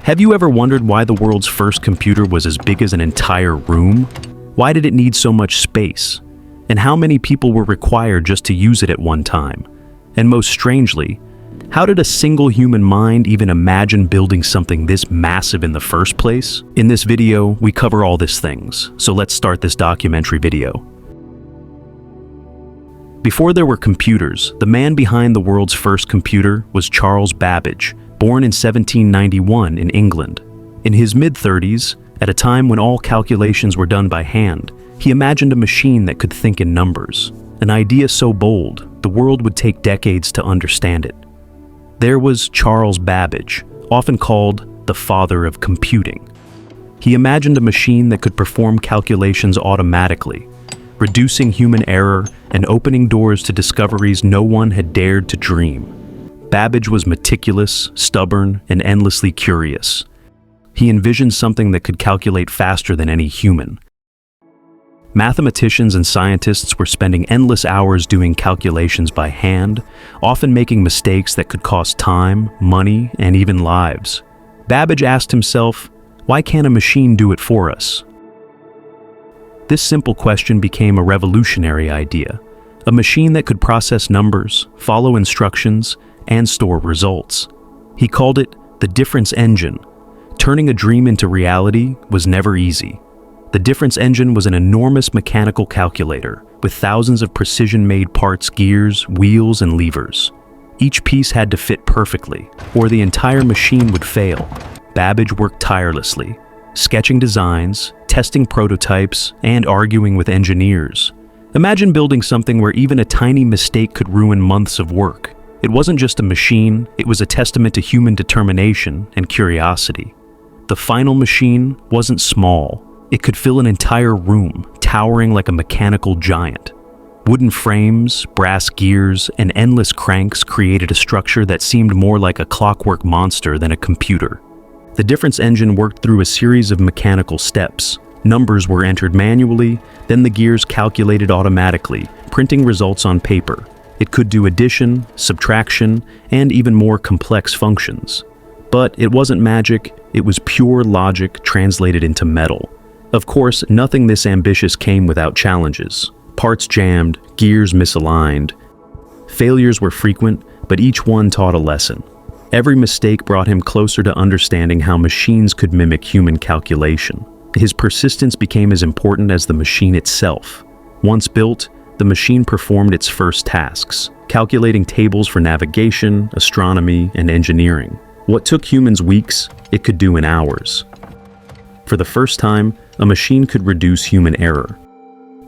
Have you ever wondered why the world's first computer was as big as an entire room? Why did it need so much space? And how many people were required just to use it at one time? And most strangely, how did a single human mind even imagine building something this massive in the first place? In this video, we cover all these things, so let's start this documentary video. Before there were computers, the man behind the world's first computer was Charles Babbage, born in 1791 in England. In his mid-30s, at a time when all calculations were done by hand, he imagined a machine that could think in numbers, an idea so bold, the world would take decades to understand it. There was Charles Babbage, often called the father of computing. He imagined a machine that could perform calculations automatically, reducing human error and opening doors to discoveries no one had dared to dream. Babbage was meticulous, stubborn, and endlessly curious. He envisioned something that could calculate faster than any human. Mathematicians and scientists were spending endless hours doing calculations by hand, often making mistakes that could cost time, money, and even lives. Babbage asked himself, why can't a machine do it for us? This simple question became a revolutionary idea, a machine that could process numbers, follow instructions, and store results. He called it the difference engine. Turning a dream into reality was never easy. The difference engine was an enormous mechanical calculator with thousands of precision-made parts, gears, wheels, and levers. Each piece had to fit perfectly, or the entire machine would fail. Babbage worked tirelessly, sketching designs, testing prototypes, and arguing with engineers. Imagine building something where even a tiny mistake could ruin months of work. It wasn't just a machine, it was a testament to human determination and curiosity. The final machine wasn't small. It could fill an entire room, towering like a mechanical giant. Wooden frames, brass gears, and endless cranks created a structure that seemed more like a clockwork monster than a computer. The difference engine worked through a series of mechanical steps. Numbers were entered manually, then the gears calculated automatically, printing results on paper. It could do addition, subtraction, and even more complex functions. But it wasn't magic, it was pure logic translated into metal. Of course, nothing this ambitious came without challenges. Parts jammed, gears misaligned. Failures were frequent, but each one taught a lesson. Every mistake brought him closer to understanding how machines could mimic human calculation. His persistence became as important as the machine itself. Once built, the machine performed its first tasks, calculating tables for navigation, astronomy, and engineering. What took humans weeks, it could do in hours. For the first time, a machine could reduce human error.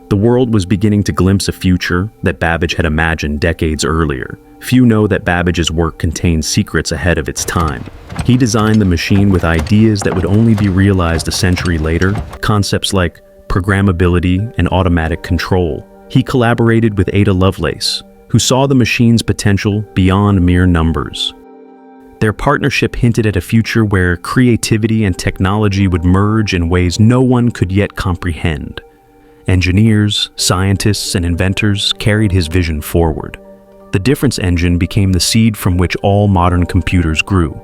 The world was beginning to glimpse a future that Babbage had imagined decades earlier. Few know that Babbage's work contained secrets ahead of its time. He designed the machine with ideas that would only be realized a century later, concepts like programmability and automatic control. He collaborated with Ada Lovelace, who saw the machine's potential beyond mere numbers. Their partnership hinted at a future where creativity and technology would merge in ways no one could yet comprehend. Engineers, scientists, and inventors carried his vision forward. The difference engine became the seed from which all modern computers grew.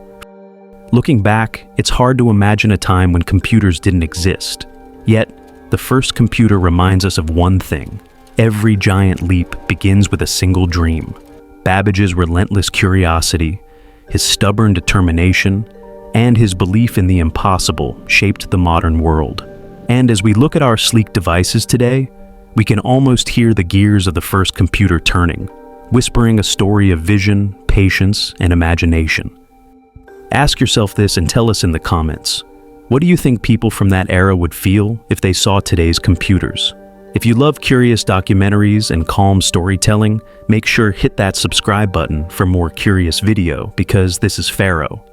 Looking back, it's hard to imagine a time when computers didn't exist. Yet, the first computer reminds us of one thing. Every giant leap begins with a single dream. Babbage's relentless curiosity, his stubborn determination, and his belief in the impossible shaped the modern world. And as we look at our sleek devices today, we can almost hear the gears of the first computer turning, whispering a story of vision, patience, and imagination. Ask yourself this and tell us in the comments. What do you think people from that era would feel if they saw today's computers? If you love curious documentaries and calm storytelling, make sure hit that subscribe button for more curious video, because this is Fero.